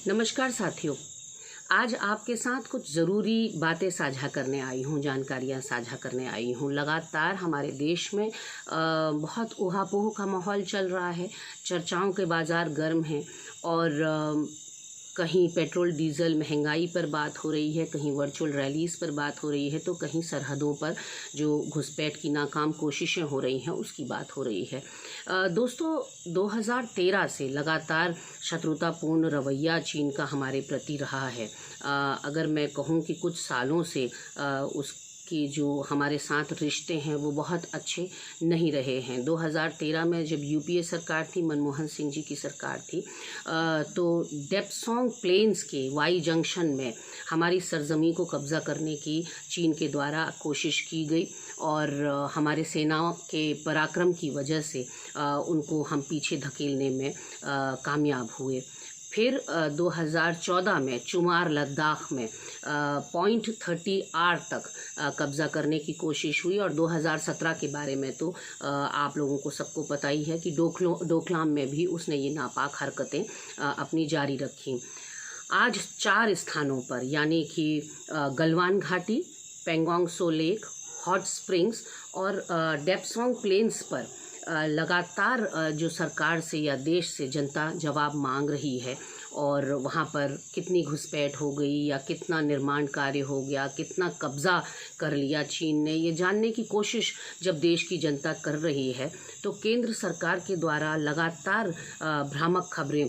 नमस्कार साथियों, आज आपके साथ कुछ ज़रूरी बातें साझा करने आई हूँ, जानकारियाँ साझा करने आई हूँ। लगातार हमारे देश में बहुत ऊहापोह का माहौल चल रहा है, चर्चाओं के बाज़ार गर्म हैं और कहीं पेट्रोल डीजल महंगाई पर बात हो रही है, कहीं वर्चुअल रैलीज़ पर बात हो रही है, तो कहीं सरहदों पर जो घुसपैठ की नाकाम कोशिशें हो रही हैं उसकी बात हो रही है। दोस्तों, 2013 से लगातार शत्रुतापूर्ण रवैया चीन का हमारे प्रति रहा है। अगर मैं कहूँ कि कुछ सालों से उसकी जो हमारे साथ रिश्ते हैं वो बहुत अच्छे नहीं रहे हैं। 2013 में जब यूपीए सरकार थी, मनमोहन सिंह जी की सरकार थी, तो डेप्सोंग प्लेन्स के वाई जंक्शन में हमारी सरजमी को कब्ज़ा करने की चीन के द्वारा कोशिश की गई और हमारे सेनाओं के पराक्रम की वजह से उनको हम पीछे धकेलने में कामयाब हुए। फिर 2014 में चुमार लद्दाख में पॉइंट 30R तक कब्ज़ा करने की कोशिश हुई और 2017 के बारे में तो आप लोगों को सबको पता ही है कि डोकलाम में भी उसने ये नापाक हरकतें अपनी जारी रखी। आज 4 स्थानों पर यानी कि गलवान घाटी, पेंगोंग सो लेक, हॉट स्प्रिंग्स और डेप्सोंग प्लेन्स पर लगातार जो सरकार से या देश से जनता जवाब मांग रही है और वहाँ पर कितनी घुसपैठ हो गई या कितना निर्माण कार्य हो गया, कितना कब्ज़ा कर लिया चीन ने, ये जानने की कोशिश जब देश की जनता कर रही है तो केंद्र सरकार के द्वारा लगातार भ्रामक खबरें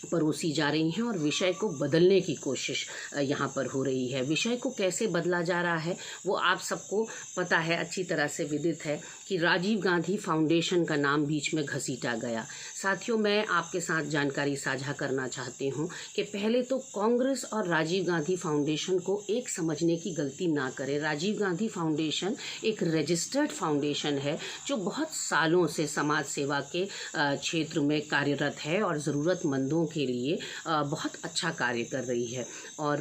परोसी जा रही हैं और विषय को बदलने की कोशिश यहाँ पर हो रही है। विषय को कैसे बदला जा रहा है वो आप सबको पता है, अच्छी तरह से विदित है कि राजीव गांधी फाउंडेशन का नाम बीच में घसीटा गया। साथियों, मैं आपके साथ जानकारी साझा करना चाहती हूँ कि पहले तो कांग्रेस और राजीव गांधी फाउंडेशन को एक समझने की गलती ना करें। राजीव गांधी फाउंडेशन एक रजिस्टर्ड फाउंडेशन है जो बहुत सालों से समाज सेवा के क्षेत्र में कार्यरत है और ज़रूरतमंदों के लिए बहुत अच्छा कार्य कर रही है और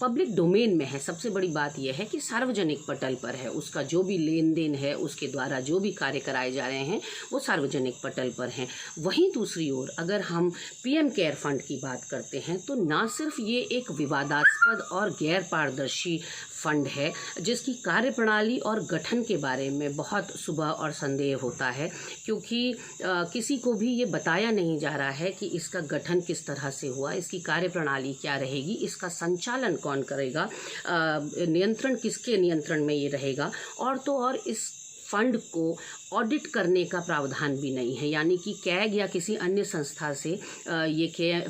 पब्लिक डोमेन में है। सबसे बड़ी बात यह है कि सार्वजनिक पटल पर है, उसका जो भी लेन देन है, उसके द्वारा जो भी कार्य कराए जा रहे हैं वो सार्वजनिक पटल पर हैं। वहीं दूसरी ओर अगर हम पीएम केयर फंड की बात करते हैं तो ना सिर्फ ये एक विवादास्पद और गैर पारदर्शी फंड है जिसकी कार्यप्रणाली और गठन के बारे में बहुत सुबह और संदेह होता है, क्योंकि किसी को भी ये बताया नहीं जा रहा है कि इसका गठन किस तरह से हुआ, इसकी कार्यप्रणाली क्या रहेगी, इसका संचालन कौन करेगा, नियंत्रण किसके नियंत्रण में ये रहेगा। और तो और इस फंड को ऑडिट करने का प्रावधान भी नहीं है, यानी कि कैग या किसी अन्य संस्था से ये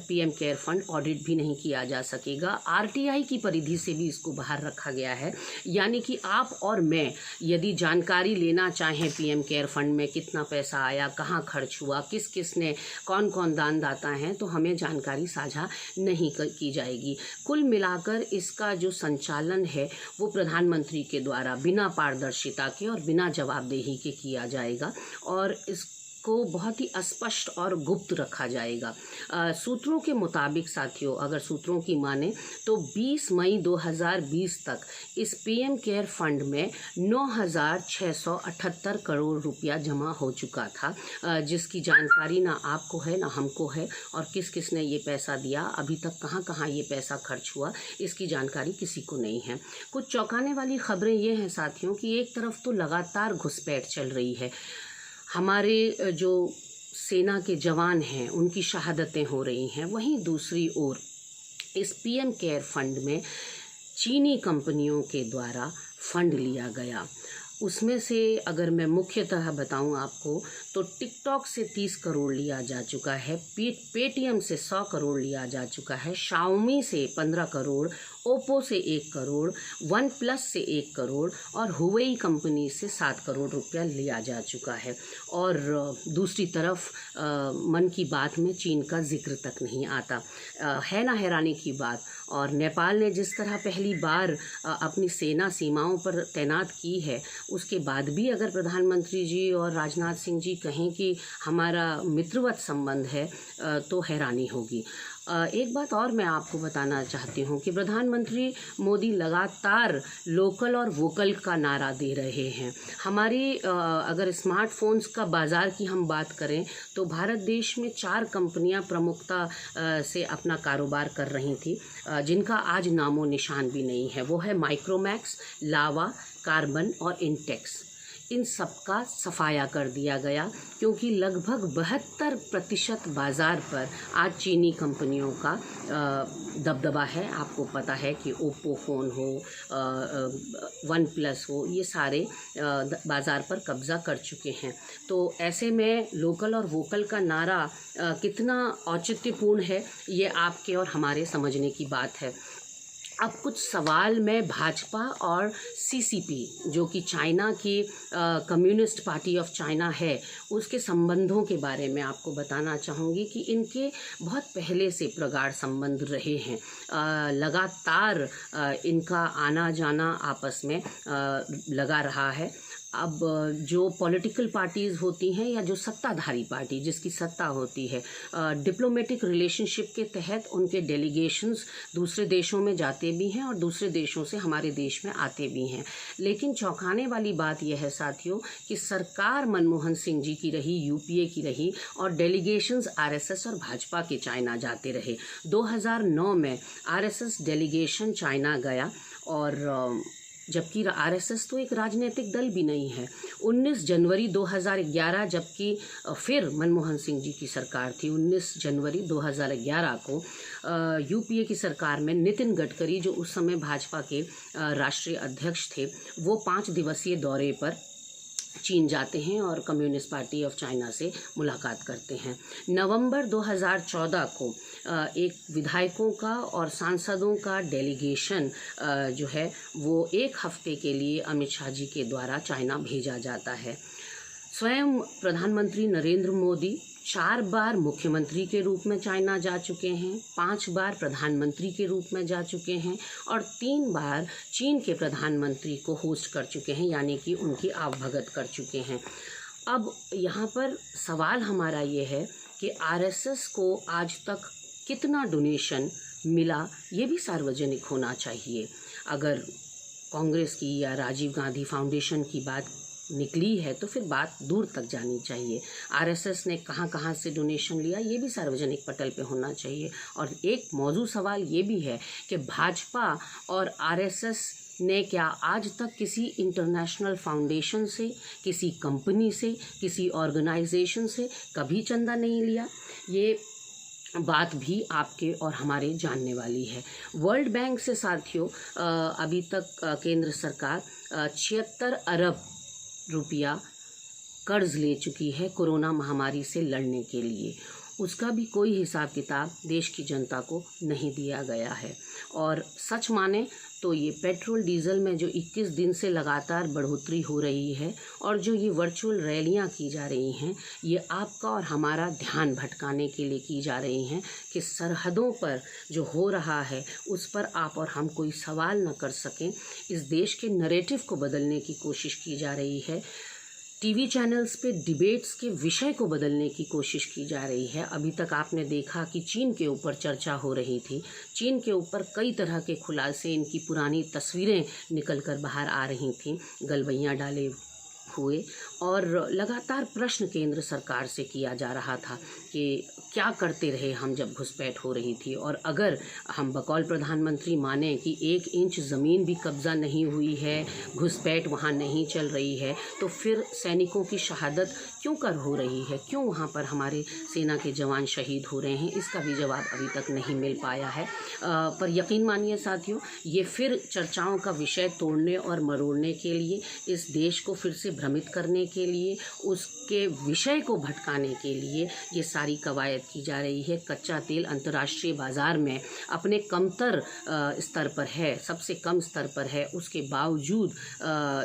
पीएम केयर फंड ऑडिट भी नहीं किया जा सकेगा। आरटीआई की परिधि से भी इसको बाहर रखा गया है, यानी कि आप और मैं यदि जानकारी लेना चाहें पीएम केयर फंड में कितना पैसा आया, कहाँ खर्च हुआ, किस किस ने, कौन कौन दानदाता हैं, तो हमें जानकारी साझा नहीं की जाएगी। कुल मिलाकर इसका जो संचालन है वो प्रधानमंत्री के द्वारा बिना पारदर्शिता के और बिना जवाबदेही के किया जाएगा और इसको बहुत ही अस्पष्ट और गुप्त रखा जाएगा। सूत्रों के मुताबिक साथियों, अगर सूत्रों की माने तो 20 मई 2020 तक इस पीएम केयर फंड में 9,678 करोड़ रुपया जमा हो चुका था, जिसकी जानकारी ना आपको है ना हमको है और किस किस ने ये पैसा दिया, अभी तक कहाँ कहाँ ये पैसा खर्च हुआ, इसकी जानकारी किसी को नहीं है। कुछ चौंकाने वाली खबरें ये हैं साथियों कि एक तरफ तो लगातार घुसपैठ चल रही है, हमारे जो सेना के जवान हैं उनकी शहादतें हो रही हैं, वहीं दूसरी ओर इस पीएम केयर फंड में चीनी कंपनियों के द्वारा फंड लिया गया। उसमें से अगर मैं मुख्यतः बताऊं आपको तो टिकटॉक से 30 करोड़ लिया जा चुका है, पेटीएम से 100 करोड़ लिया जा चुका है, शाओमी से 15 करोड़, ओप्पो से 1 करोड़, वन प्लस से 1 करोड़ और हुवेई कंपनी से 7 करोड़ रुपया लिया जा चुका है। और दूसरी तरफ मन की बात में चीन का जिक्र तक नहीं आता। है ना हैरानी की बात। और नेपाल ने जिस तरह पहली बार अपनी सेना सीमाओं पर तैनात की है, उसके बाद भी अगर प्रधानमंत्री जी और राजनाथ सिंह जी कहें कि हमारा मित्रवत संबंध है तो हैरानी होगी। एक बात और मैं आपको बताना चाहती हूँ कि प्रधानमंत्री मोदी लगातार लोकल और वोकल का नारा दे रहे हैं। हमारी अगर स्मार्टफोन्स का बाज़ार की हम बात करें तो भारत देश में 4 कंपनियां प्रमुखता से अपना कारोबार कर रही थी, जिनका आज नामो निशान भी नहीं है। वो है माइक्रोमैक्स, लावा, कार्बन और इंटेक्स। इन सबका सफाया कर दिया गया क्योंकि लगभग 72% बाज़ार पर आज चीनी कंपनियों का दबदबा है। आपको पता है कि ओप्पो फ़ोन हो, वन प्लस हो, ये सारे बाज़ार पर कब्ज़ा कर चुके हैं। तो ऐसे में लोकल और वोकल का नारा कितना औचित्यपूर्ण है, ये आपके और हमारे समझने की बात है। अब कुछ सवाल मैं भाजपा और सीसीपी, जो कि चाइना की कम्युनिस्ट पार्टी ऑफ चाइना है, उसके संबंधों के बारे में आपको बताना चाहूँगी कि इनके बहुत पहले से प्रगाढ़ संबंध रहे हैं। लगातार इनका आना जाना आपस में लगा रहा है। अब जो पॉलिटिकल पार्टीज़ होती हैं या जो सत्ताधारी पार्टी जिसकी सत्ता होती है, डिप्लोमेटिक रिलेशनशिप के तहत उनके डेलीगेशंस दूसरे देशों में जाते भी हैं और दूसरे देशों से हमारे देश में आते भी हैं। लेकिन चौंकाने वाली बात यह है साथियों कि सरकार मनमोहन सिंह जी की रही, यूपीए की रही, और डेलीगेशंस आरएसएस और भाजपा के चाइना जाते रहे। 2009 में आरएसएस डेलीगेशन चाइना गया, और जबकि आरएसएस तो एक राजनीतिक दल भी नहीं है। 19 जनवरी 2011, जबकि फिर मनमोहन सिंह जी की सरकार थी, 19 जनवरी 2011 को यूपीए की सरकार में नितिन गडकरी, जो उस समय भाजपा के राष्ट्रीय अध्यक्ष थे, वो 5 दिवसीय दौरे पर चीन जाते हैं और कम्युनिस्ट पार्टी ऑफ चाइना से मुलाकात करते हैं। नवंबर 2014 को एक विधायकों का और सांसदों का डेलीगेशन जो है वो 1 हफ्ते के लिए अमित शाह जी के द्वारा चाइना भेजा जाता है। स्वयं प्रधानमंत्री नरेंद्र मोदी 4 बार मुख्यमंत्री के रूप में चाइना जा चुके हैं, 5 बार प्रधानमंत्री के रूप में जा चुके हैं और 3 बार चीन के प्रधानमंत्री को होस्ट कर चुके हैं, यानी कि उनकी आवभगत कर चुके हैं। अब यहाँ पर सवाल हमारा ये है कि आरएसएस को आज तक कितना डोनेशन मिला, ये भी सार्वजनिक होना चाहिए। अगर कांग्रेस की या राजीव गांधी फाउंडेशन की बात निकली है तो फिर बात दूर तक जानी चाहिए। आरएसएस ने कहाँ कहाँ से डोनेशन लिया, ये भी सार्वजनिक पटल पे होना चाहिए। और एक मौजू सवाल ये भी है कि भाजपा और आरएसएस ने क्या आज तक किसी इंटरनेशनल फाउंडेशन से, किसी कंपनी से, किसी ऑर्गेनाइजेशन से कभी चंदा नहीं लिया? ये बात भी आपके और हमारे जानने वाली है। वर्ल्ड बैंक से साथियों अभी तक केंद्र सरकार 76 अरब रुपया कर्ज ले चुकी है कोरोना महामारी से लड़ने के लिए। उसका भी कोई हिसाब किताब देश की जनता को नहीं दिया गया है। और सच माने तो ये पेट्रोल डीजल में जो 21 दिन से लगातार बढ़ोतरी हो रही है और जो ये वर्चुअल रैलियां की जा रही हैं, ये आपका और हमारा ध्यान भटकाने के लिए की जा रही हैं कि सरहदों पर जो हो रहा है उस पर आप और हम कोई सवाल न कर सकें। इस देश के नैरेटिव को बदलने की कोशिश की जा रही है। टीवी चैनल्स पे डिबेट्स के विषय को बदलने की कोशिश की जा रही है। अभी तक आपने देखा कि चीन के ऊपर चर्चा हो रही थी, चीन के ऊपर कई तरह के खुलासे, इनकी पुरानी तस्वीरें निकल कर बाहर आ रही थीं, गलवैयाँ डाले हुए, और लगातार प्रश्न केंद्र सरकार से किया जा रहा था कि क्या करते रहे हम जब घुसपैठ हो रही थी। और अगर हम बकौल प्रधानमंत्री माने कि 1 इंच ज़मीन भी कब्ज़ा नहीं हुई है, घुसपैठ वहाँ नहीं चल रही है, तो फिर सैनिकों की शहादत क्यों कर हो रही है, क्यों वहाँ पर हमारे सेना के जवान शहीद हो रहे हैं, इसका भी जवाब अभी तक नहीं मिल पाया है। पर यकीन मानिए साथियों, ये फिर चर्चाओं का विषय तोड़ने और मरोड़ने के लिए, इस देश को फिर से भ्रमित करने के लिए, उसके विषय को भटकाने के लिए ये सारी कवायद की जा रही है। कच्चा तेल अंतर्राष्ट्रीय बाज़ार में अपने कमतर स्तर पर है, सबसे कम स्तर पर है, उसके बावजूद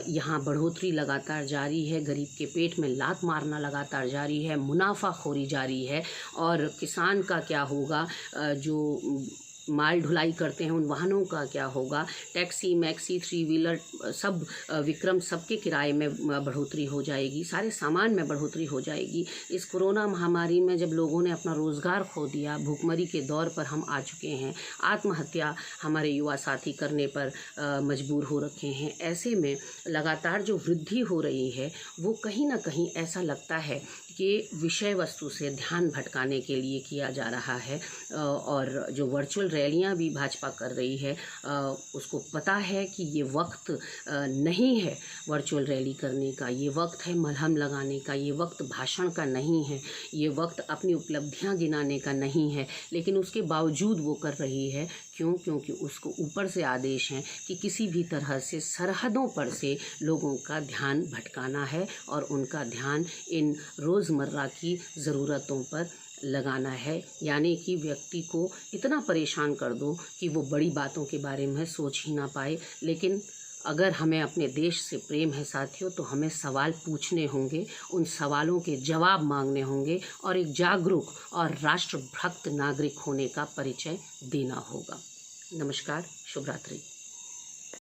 यहाँ बढ़ोतरी लगातार जारी है, गरीब के पेट में लात मारना लगातार जारी है, मुनाफाखोरी जारी है। और किसान का क्या होगा, जो माल ढुलाई करते हैं उन वाहनों का क्या होगा, टैक्सी मैक्सी थ्री व्हीलर सब विक्रम सबके किराए में बढ़ोतरी हो जाएगी, सारे सामान में बढ़ोतरी हो जाएगी। इस कोरोना महामारी में जब लोगों ने अपना रोज़गार खो दिया, भूखमरी के दौर पर हम आ चुके हैं, आत्महत्या हमारे युवा साथी करने पर मजबूर हो रखे हैं। ऐसे में लगातार जो वृद्धि हो रही है वो कहीं ना कहीं ऐसा लगता है कि विषय वस्तु से ध्यान भटकाने के लिए किया जा रहा है। और जो वर्चुअल रैलियां भी भाजपा कर रही है, उसको पता है कि ये वक्त नहीं है वर्चुअल रैली करने का, ये वक्त है मलहम लगाने का, ये वक्त भाषण का नहीं है, ये वक्त अपनी उपलब्धियां गिनाने का नहीं है, लेकिन उसके बावजूद वो कर रही है। क्यों? क्योंकि उसको ऊपर से आदेश हैं कि किसी भी तरह से सरहदों पर से लोगों का ध्यान भटकाना है और उनका ध्यान इन रोज़मर्रा की ज़रूरतों पर लगाना है। यानी कि व्यक्ति को इतना परेशान कर दो कि वो बड़ी बातों के बारे में सोच ही ना पाए। लेकिन अगर हमें अपने देश से प्रेम है साथियों, तो हमें सवाल पूछने होंगे, उन सवालों के जवाब मांगने होंगे और एक जागरूक और राष्ट्रभक्त नागरिक होने का परिचय देना होगा। नमस्कार, शुभ रात्रि।